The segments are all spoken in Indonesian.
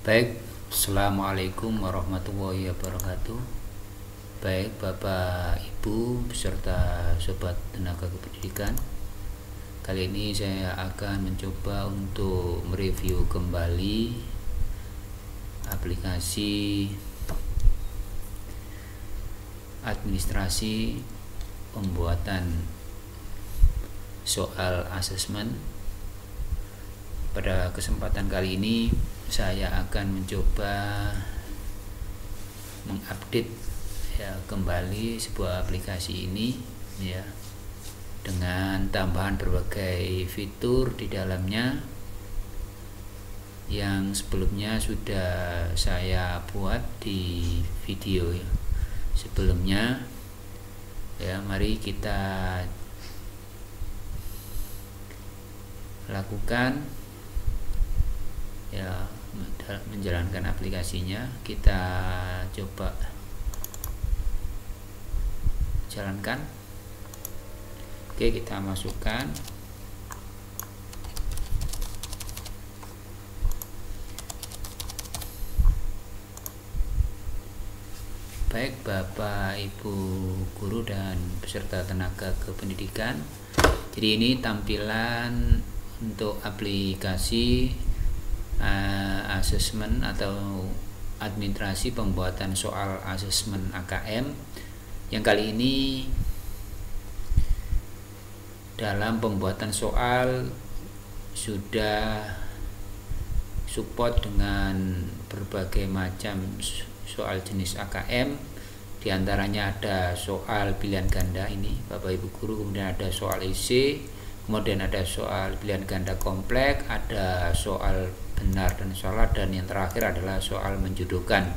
Baik, Assalamualaikum warahmatullahi wabarakatuh. Baik, Bapak, Ibu, beserta Sobat Tenaga Kependidikan. Kali ini saya akan mencoba untuk mereview kembali aplikasi administrasi pembuatan soal asesmen. Pada kesempatan kali ini saya akan mencoba mengupdate kembali sebuah aplikasi ini dengan tambahan berbagai fitur di dalamnya yang sebelumnya sudah saya buat di video sebelumnya. Mari kita lakukan menjalankan aplikasinya. Kita coba jalankan. Oke, kita masukkan. Baik, Bapak, Ibu guru dan peserta tenaga kependidikan. Jadi ini tampilan untuk aplikasi asesmen atau administrasi pembuatan soal asesmen AKM yang kali ini dalam pembuatan soal sudah support dengan berbagai macam soal jenis AKM. Di antaranya ada soal pilihan ganda ini Bapak Ibu guru, kemudian ada soal IC, kemudian ada soal pilihan ganda kompleks, ada soal benar dan salah, dan yang terakhir adalah soal menjodohkan.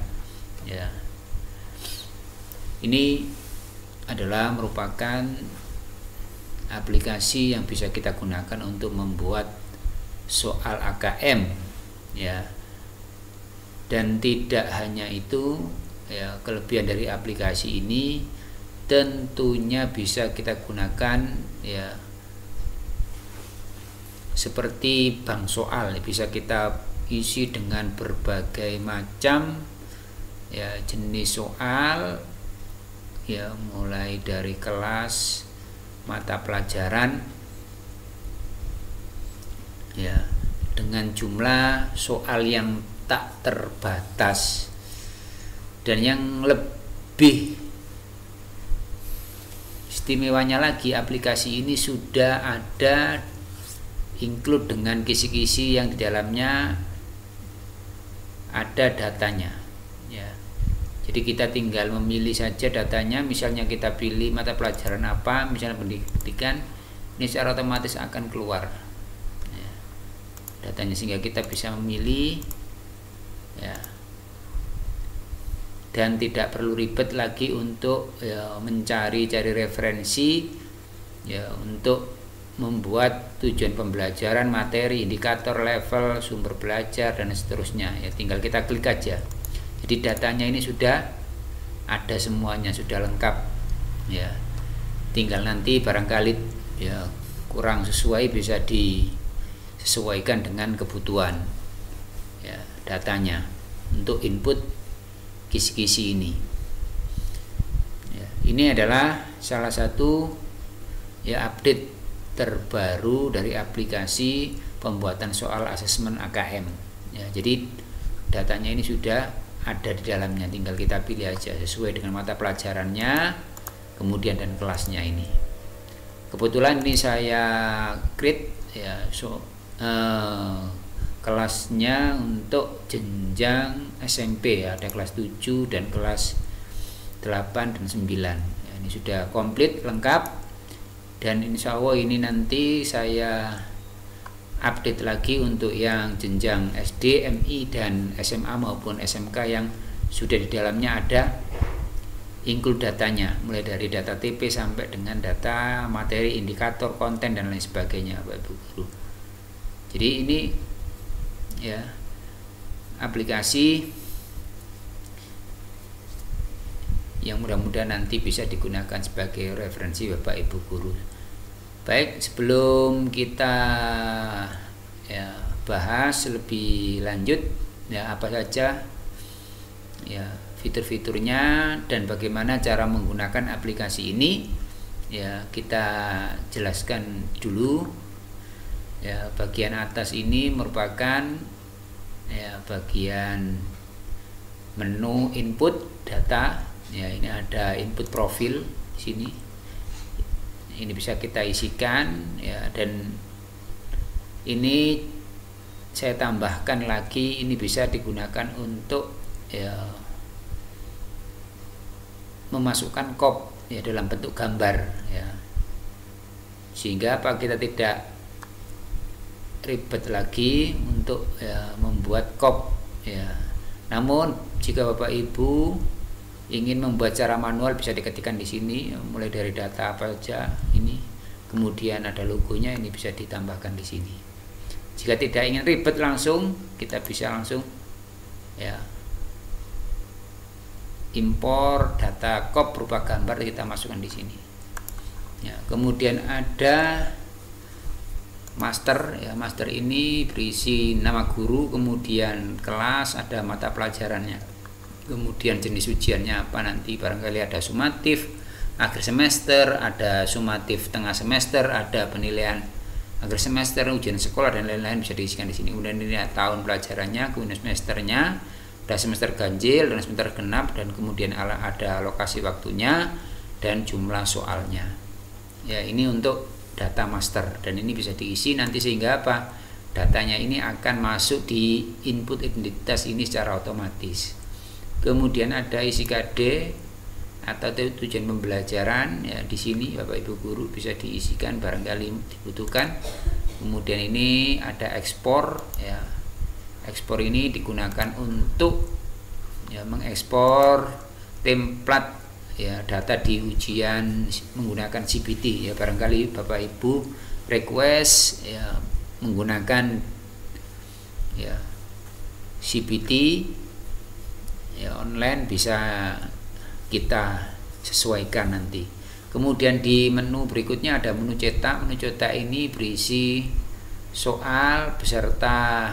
Ini adalah merupakan aplikasi yang bisa kita gunakan untuk membuat soal AKM dan tidak hanya itu, kelebihan dari aplikasi ini tentunya bisa kita gunakan seperti bank soal, bisa kita isi dengan berbagai macam jenis soal, mulai dari kelas, mata pelajaran, dengan jumlah soal yang tak terbatas. Dan yang lebih istimewanya lagi, aplikasi ini sudah ada include dengan kisi-kisi yang di dalamnya ada datanya. Jadi kita tinggal memilih saja datanya. Misalnya kita pilih mata pelajaran apa, misalnya pendidikan, ini secara otomatis akan keluar datanya, sehingga kita bisa memilih dan tidak perlu ribet lagi untuk mencari-cari referensi untuk membuat tujuan pembelajaran, materi, indikator, level, sumber belajar, dan seterusnya. Tinggal kita klik aja. Jadi datanya ini sudah ada semuanya, sudah lengkap. Tinggal nanti barangkali kurang sesuai, bisa disesuaikan dengan kebutuhan datanya untuk input kisi-kisi ini. Ini adalah salah satu update terbaru dari aplikasi pembuatan soal asesmen AKM. Jadi datanya ini sudah ada di dalamnya, tinggal kita pilih aja sesuai dengan mata pelajarannya, kemudian dan kelasnya ini. Kebetulan ini saya create kelasnya untuk jenjang SMP, ada kelas 7 dan kelas 8 dan 9. Ini sudah komplit, lengkap. Dan insya Allah ini nanti saya update lagi untuk yang jenjang SD, MI, dan SMA maupun SMK yang sudah di dalamnya ada include datanya, mulai dari data TP sampai dengan data materi, indikator, konten, dan lain sebagainya, Bapak Ibu guru. Jadi ini aplikasi yang mudah-mudahan nanti bisa digunakan sebagai referensi Bapak Ibu guru. Baik, sebelum kita bahas lebih lanjut ya apa saja ya fitur-fiturnya dan bagaimana cara menggunakan aplikasi ini ya kita jelaskan dulu. Ya, bagian atas ini merupakan ya bagian menu input data. Ya, ini ada input profil di sini. Ini bisa kita isikan ya, dan ini saya tambahkan lagi, ini bisa digunakan untuk ya memasukkan kop ya dalam bentuk gambar ya, sehingga apa, kita tidak ribet lagi untuk ya membuat kop ya. Namun jika Bapak Ibu ingin membuat secara manual, bisa diketikkan di sini ya, mulai dari data apa saja ini, kemudian ada logonya, ini bisa ditambahkan di sini. Jika tidak ingin ribet langsung, kita bisa langsung ya impor data kop berupa gambar, kita masukkan di sini. Ya, kemudian ada master ya, master ini berisi nama guru, kemudian kelas, ada mata pelajarannya, kemudian jenis ujiannya apa, nanti barangkali ada sumatif akhir semester, ada sumatif tengah semester, ada penilaian akhir semester, ujian sekolah dan lain-lain, bisa diisikan di sini. Kemudian ini tahun pelajarannya, kemudian semesternya, ada semester ganjil dan semester genap, dan kemudian ada lokasi waktunya dan jumlah soalnya. Ya, ini untuk data master, dan ini bisa diisi nanti sehingga apa, datanya ini akan masuk di input identitas ini secara otomatis. Kemudian ada isi KD atau tujuan pembelajaran ya, di sini Bapak Ibu guru bisa diisikan barangkali dibutuhkan. Kemudian ini ada ekspor ya, ekspor ini digunakan untuk ya mengekspor template ya data di ujian menggunakan CPT ya, barangkali Bapak Ibu request ya menggunakan ya CPT ya online, bisa kita sesuaikan nanti. Kemudian di menu berikutnya ada menu cetak. Menu cetak ini berisi soal beserta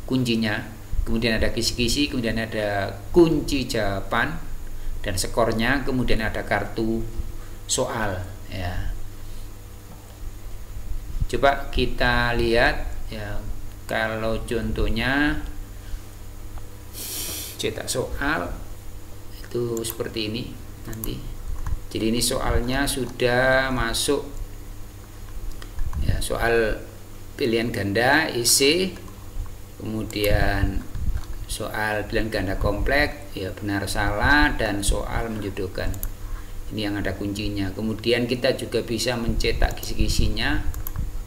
kuncinya, kemudian ada kisi-kisi, kemudian ada kunci jawaban dan skornya, kemudian ada kartu soal ya. Coba kita lihat ya, kalau contohnya cetak soal itu seperti ini nanti. Jadi ini soalnya sudah masuk ya, soal pilihan ganda IC, kemudian soal pilihan ganda kompleks ya, benar salah, dan soal menjodohkan. Ini yang ada kuncinya. Kemudian kita juga bisa mencetak kisi-kisinya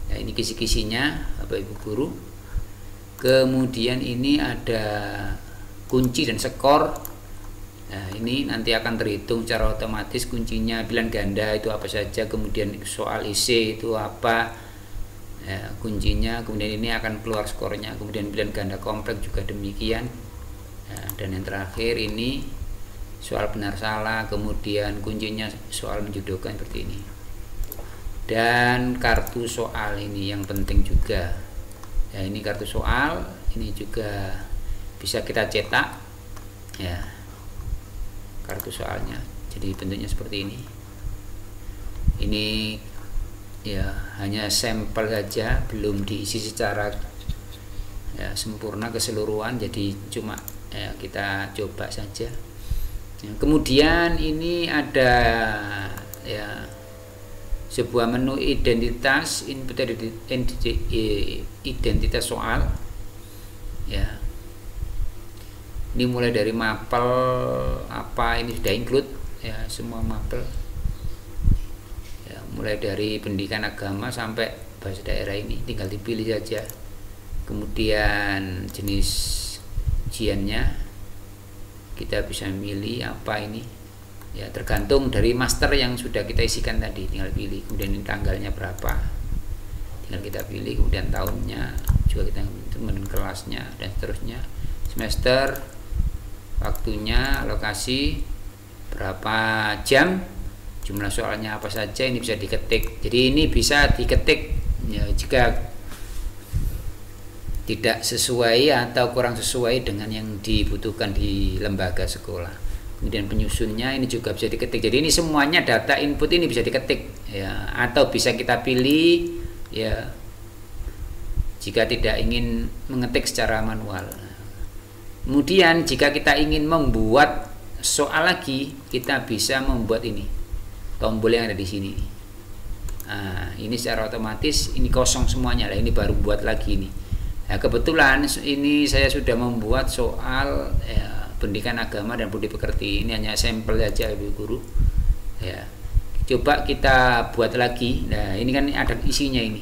ya, ini kisi-kisinya Bapak Ibu guru. Kemudian ini ada kunci dan skor. Nah, ini nanti akan terhitung secara otomatis kuncinya, pilihan ganda itu apa saja, kemudian soal IC itu apa ya, kuncinya, kemudian ini akan keluar skornya, kemudian pilihan ganda kompleks juga demikian ya, dan yang terakhir ini soal benar salah, kemudian kuncinya soal menjodohkan seperti ini. Dan kartu soal ini yang penting juga ya, ini kartu soal ini juga bisa kita cetak ya, kartu soalnya. Jadi bentuknya seperti ini. Ini ya hanya sampel saja, belum diisi secara ya sempurna keseluruhan, jadi cuma ya kita coba saja ya. Kemudian ini ada ya sebuah menu identitas, input identitas soal ya. Ini mulai dari mapel apa, ini sudah include ya, semua mapel ya, mulai dari pendidikan agama sampai bahasa daerah, ini tinggal dipilih saja. Kemudian jenis ujiannya kita bisa milih apa ini ya, tergantung dari master yang sudah kita isikan tadi, tinggal pilih. Kemudian ini tanggalnya berapa, tinggal kita pilih. Kemudian tahunnya juga kita, kemudian kelasnya dan seterusnya, semester, waktunya, lokasi, berapa jam, jumlah soalnya apa saja, ini bisa diketik. Jadi ini bisa diketik ya, jika tidak sesuai atau kurang sesuai dengan yang dibutuhkan di lembaga sekolah. Kemudian penyusunnya ini juga bisa diketik. Jadi ini semuanya data input ini bisa diketik ya, atau bisa kita pilih ya jika tidak ingin mengetik secara manual. Kemudian jika kita ingin membuat soal lagi, kita bisa membuat ini tombol yang ada di sini. Nah, ini secara otomatis ini kosong semuanya lah, ini baru buat lagi nih. Nah, kebetulan ini saya sudah membuat soal ya, pendidikan agama dan budi pekerti. Ini hanya sampel saja Ibu Guru. Ya. Coba kita buat lagi. Nah, ini kan ada isinya ini.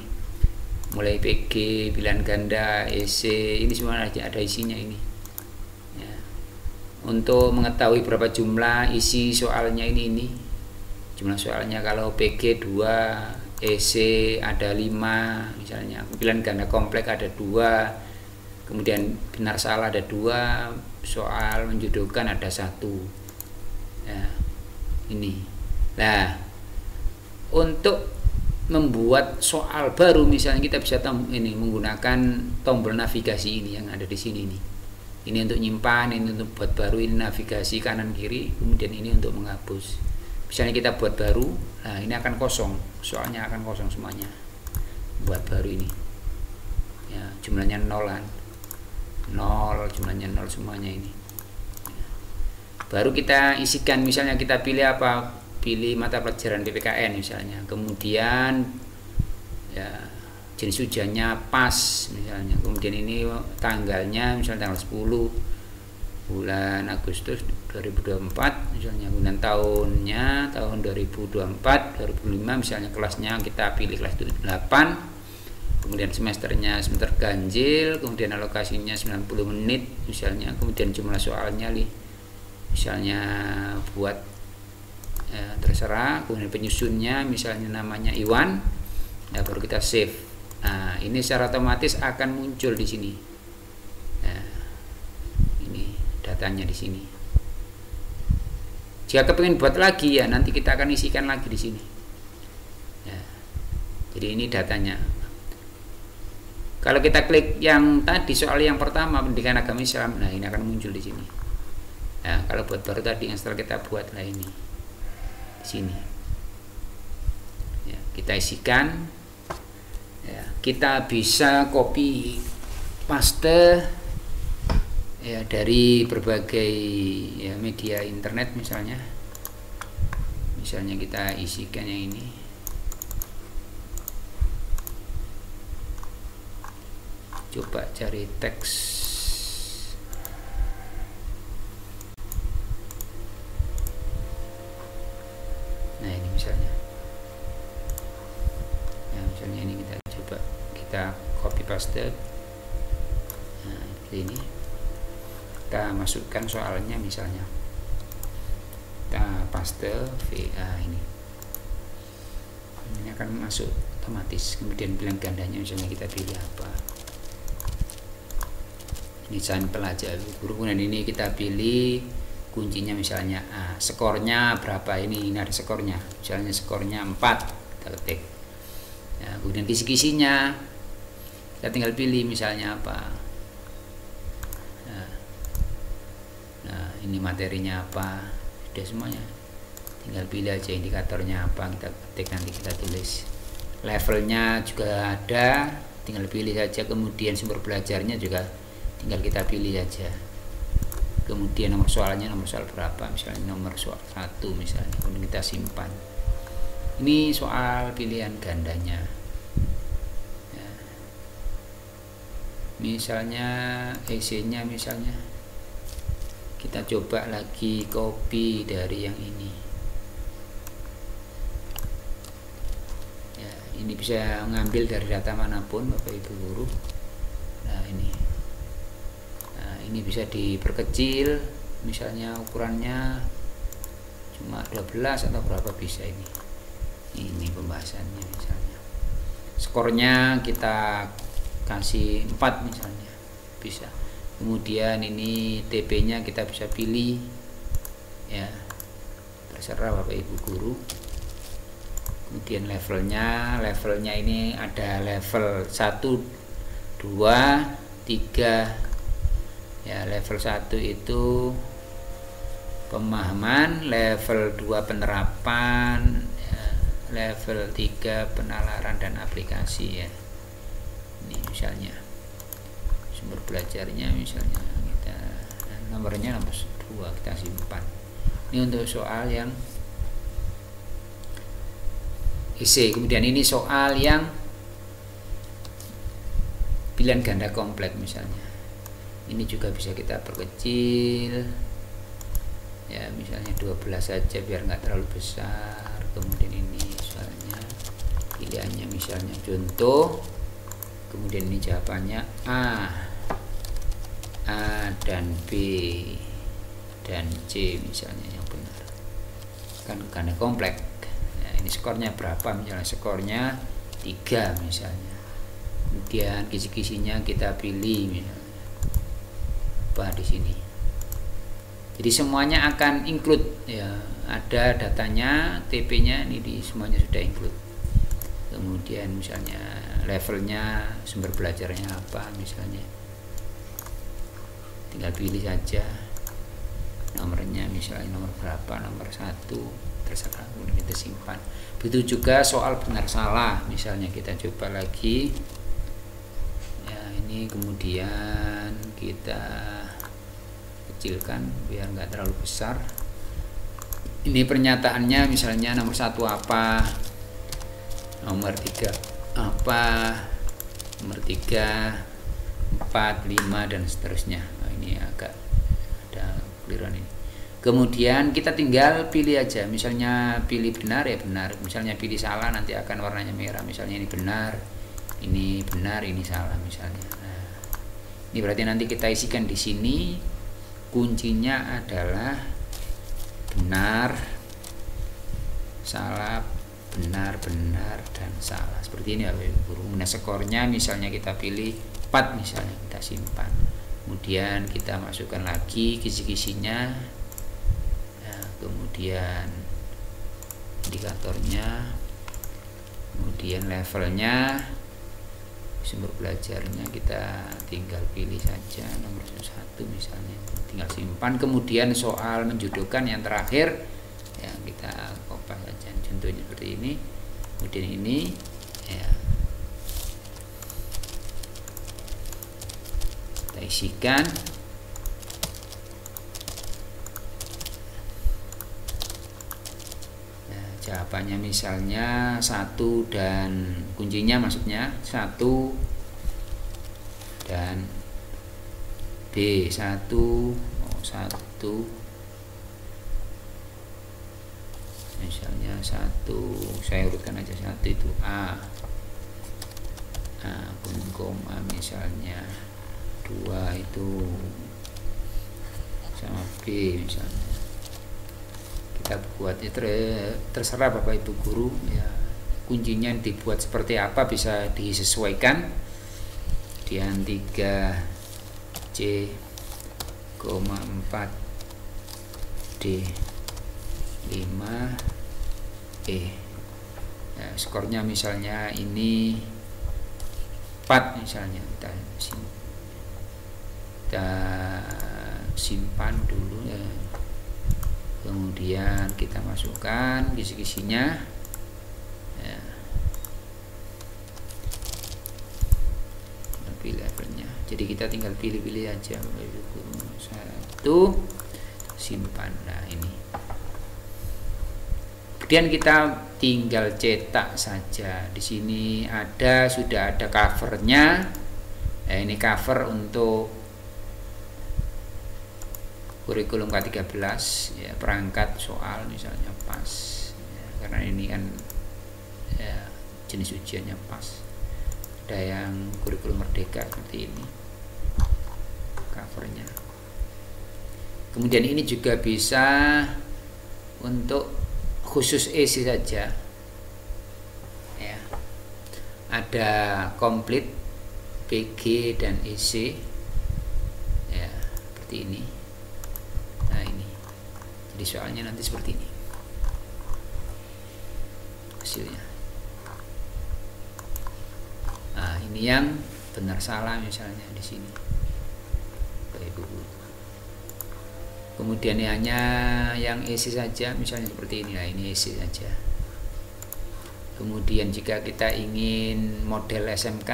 Mulai PG, pilihan ganda, EC, ini semua ada isinya ini. Ya. Untuk mengetahui berapa jumlah isi soalnya ini. Jumlah soalnya kalau PG 2, EC ada 5 misalnya, pilihan ganda kompleks ada 2, kemudian benar salah ada 2, soal menjodohkan ada 1 ya, ini. Nah, untuk membuat soal baru misalnya kita bisa ini menggunakan tombol navigasi ini yang ada di sini nih. Ini untuk nyimpan, ini untuk buat baru, ini navigasi kanan kiri, kemudian ini untuk menghapus. Misalnya kita buat baru, nah ini akan kosong, soalnya akan kosong semuanya. Buat baru ini, ya jumlahnya 0, jumlahnya 0 semuanya ini. Baru kita isikan, misalnya kita pilih apa? Pilih mata pelajaran PPKN misalnya. Kemudian ya jenis ujiannya pas misalnya. Kemudian ini tanggalnya misalnya tanggal 10 bulan Agustus 2024 misalnya, kemudian tahunnya tahun 2024 2005 misalnya, kelasnya kita pilih kelas 8, kemudian semesternya semester ganjil, kemudian alokasinya 90 menit misalnya, kemudian jumlah soalnya misalnya buat terserah, kemudian penyusunnya misalnya namanya Iwan, ya baru kita save. Nah, ini secara otomatis akan muncul di sini. Datanya di sini. Jika kepingin buat lagi ya nanti kita akan isikan lagi di sini. Ya. Jadi ini datanya. Kalau kita klik yang tadi soal yang pertama pendidikan agama Islam, nah ini akan muncul di sini. Nah, kalau buat baru tadi yang setelah kita buat lah ini di sini. Ya, kita isikan. Ya, kita bisa copy paste ya dari berbagai ya media internet misalnya kita isikan yang ini. Coba cari teks. Nah ini misalnya ini kita copy paste. Nah ini kita masukkan soalnya, misalnya kita paste VA ini akan masuk otomatis. Kemudian pilihan gandanya misalnya kita pilih apa, ini sampel aja Guru. Kemudian ini kita pilih kuncinya misalnya skornya berapa, ini ada skornya misalnya skornya 4, kita ketik ya. Kemudian kisi-kisinya kita tinggal pilih misalnya apa. Ini materinya apa, sudah semuanya, tinggal pilih aja indikatornya apa, kita ketik, nanti kita tulis. Levelnya juga ada, tinggal pilih saja. Kemudian sumber belajarnya juga tinggal kita pilih saja. Kemudian nomor soalnya, nomor soal berapa, misalnya nomor soal 1 misalnya, kemudian kita simpan. Ini soal pilihan gandanya ya. Misalnya EC nya misalnya kita coba lagi copy dari yang ini ya, ini bisa ngambil dari data manapun Bapak Ibu Guru. Nah ini bisa diperkecil, misalnya ukurannya cuma 12 atau berapa bisa ini pembahasannya. Misalnya skornya kita kasih 4 misalnya, bisa. Kemudian ini TP nya kita bisa pilih ya, terserah Bapak Ibu Guru. Kemudian levelnya ini ada level 1, 2, 3 ya, level 1 itu pemahaman, level 2 penerapan ya, level 3 penalaran dan aplikasi ya. Ini misalnya sumber belajarnya, misalnya kita nomornya nomor 2 kita simpan. Ini untuk soal yang isi. Kemudian ini soal yang pilihan ganda kompleks misalnya. Ini juga bisa kita perkecil ya, misalnya 12 saja biar nggak terlalu besar. Kemudian ini soalnya pilihannya misalnya contoh, kemudian ini jawabannya A dan B dan C misalnya yang benar, kan ganda kompleks. Nah, ini skornya berapa, misalnya skornya 3 misalnya. Kemudian kisi-kisinya kita pilih misalnya apa di sini. Jadi semuanya akan include ya, ada datanya, TP-nya ini di semuanya sudah include. Kemudian misalnya levelnya, sumber belajarnya apa misalnya, tinggal pilih saja. Nomornya misalnya nomor berapa, nomor 1, terserah, kemudian kita simpan. Begitu juga soal benar salah, misalnya kita coba lagi ya, ini kemudian kita kecilkan biar nggak terlalu besar. Ini pernyataannya misalnya nomor 1 apa, nomor 3 apa, nomor 3, 4, 5 dan seterusnya. Nah, ini agak ada keliruan ini. Kemudian kita tinggal pilih aja, misalnya pilih benar ya benar, misalnya pilih salah nanti akan warnanya merah. Misalnya ini benar, ini salah misalnya. Nah, ini berarti nanti kita isikan di sini. Kuncinya adalah benar, salah, benar, dan salah. Seperti ini ya Guru. Nah, skornya misalnya kita pilih 4 misalnya, kita simpan. Kemudian kita masukkan lagi kisi-kisinya. Nah, kemudian indikatornya, kemudian levelnya, sumber belajarnya kita tinggal pilih saja nomor 1 misalnya, tinggal simpan. Kemudian soal menjodohkan yang terakhir ya, kita kopas saja, contohnya seperti ini. Kemudian ini ya, kita isikan. Nah, jawabannya misalnya 1 dan kuncinya maksudnya 1 dan B 1 misalnya 1, saya urutkan aja 1 itu A pun koma misalnya 2 itu sama B misalnya. Kita buat ya, terserah Bapak Ibu guru ya, kuncinya dibuat seperti apa bisa disesuaikan. Kemudian 3C, 4 D 5 ya, skornya misalnya ini 4 misalnya, kita simpan dulu ya. Kemudian kita masukkan kisi-kisinya ya. Pilih levelnya, jadi kita tinggal pilih-pilih aja 1, simpan. Nah, ini kemudian kita tinggal cetak saja. Di sini sudah ada covernya. Nah, ini cover untuk kurikulum K13 ya, perangkat soal misalnya pas ya, karena ini kan ya, jenis ujiannya pas. Ada yang kurikulum merdeka seperti ini covernya. Kemudian ini juga bisa untuk khusus isi saja ya, ada komplit PG dan EC ya, seperti ini. Nah, ini jadi soalnya nanti seperti ini hasilnya. Nah, ini yang benar salah misalnya di sini Bapak Ibu. Kemudian hanya yang isi saja, misalnya seperti ini. Nah, ini isi saja. Kemudian jika kita ingin model SMK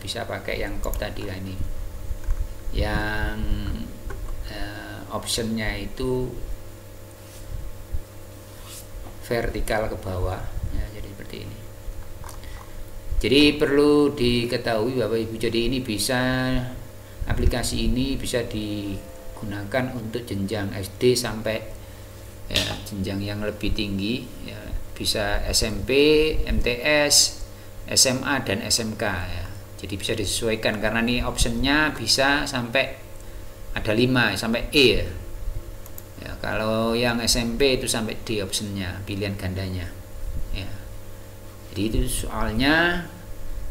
bisa pakai yang kop tadi lah ini. Yang optionnya itu vertikal ke bawah ya, jadi seperti ini. Jadi perlu diketahui Bapak Ibu, jadi ini bisa, aplikasi ini bisa digunakan untuk jenjang SD sampai ya, jenjang yang lebih tinggi ya, bisa SMP, MTS, SMA dan SMK ya. Jadi bisa disesuaikan karena ini optionnya bisa sampai ada 5 sampai E ya. Ya, kalau yang SMP itu sampai D optionnya, pilihan gandanya ya. Jadi itu soalnya.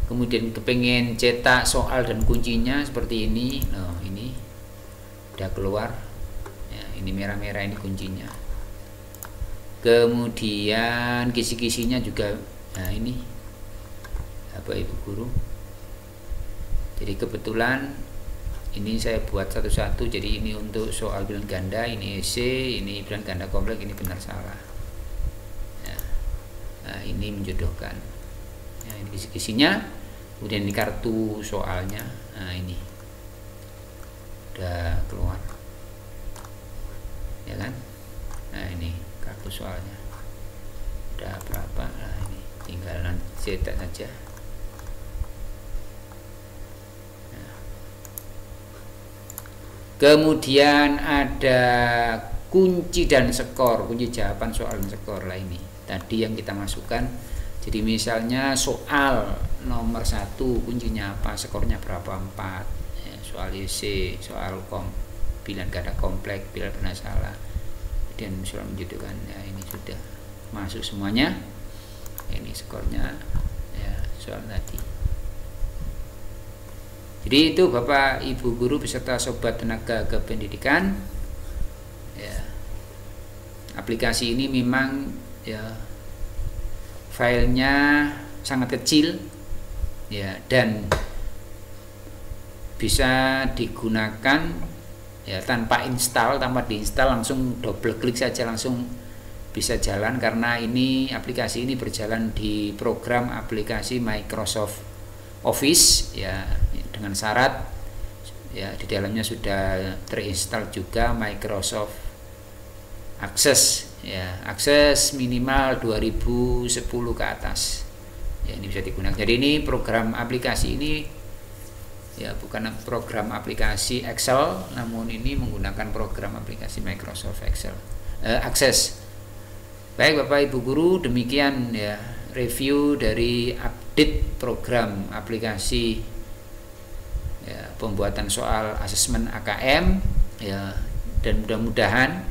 Kemudian kepengen cetak soal dan kuncinya seperti ini. Nah, ini udah keluar ya, ini merah-merah ini kuncinya. Kemudian kisi-kisinya juga. Nah, ini Bapak Ibu guru. Jadi kebetulan ini saya buat satu-satu, jadi ini untuk soal pilihan ganda, ini EC, ini pilihan ganda kompleks, ini benar salah ya. Nah, ini menjodohkan ya, ini kisi-kisinya. Kemudian ini kartu soalnya. Nah, ini udah keluar ya kan. Nah, ini kartu soalnya udah berapa. Nah, ini tinggal nanti cetak saja. Kemudian ada kunci dan skor, kunci jawaban soal dan skor lah ini. Tadi yang kita masukkan. Jadi misalnya soal nomor 1 kuncinya apa, skornya berapa, 4. Ya, soal IC, soal pilihan ganda kompleks, pilihan benar salah. Kemudian soal menjodohkan. Ya, ini sudah masuk semuanya. Ini skornya ya, soal tadi. Jadi itu Bapak Ibu guru beserta sobat tenaga kependidikan ya, aplikasi ini memang ya filenya sangat kecil ya, dan bisa digunakan ya tanpa diinstal, langsung double klik saja langsung bisa jalan, karena ini aplikasi ini berjalan di program aplikasi Microsoft Office ya, dengan syarat ya di dalamnya sudah terinstall juga Microsoft Access ya, akses minimal 2010 ke atas ya, ini bisa digunakan. Jadi ini program aplikasi ini ya bukan program aplikasi Excel, namun ini menggunakan program aplikasi Microsoft Access. Baik Bapak Ibu guru, demikian ya review dari update program aplikasi ya, pembuatan soal asesmen AKM ya, dan mudah-mudahan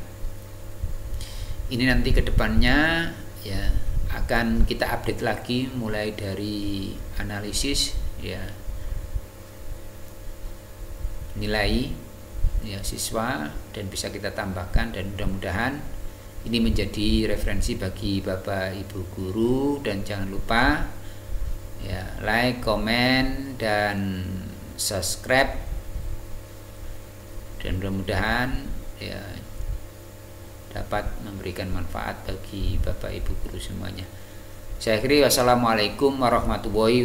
ini nanti kedepannya ya akan kita update lagi mulai dari analisis ya nilai ya siswa, dan bisa kita tambahkan, dan mudah-mudahan ini menjadi referensi bagi Bapak Ibu guru. Dan jangan lupa ya like, komen, dan subscribe, dan mudah-mudahan ya dapat memberikan manfaat bagi Bapak Ibu guru semuanya. Saya akhiri, wassalamualaikum warahmatullahi wabarakatuh.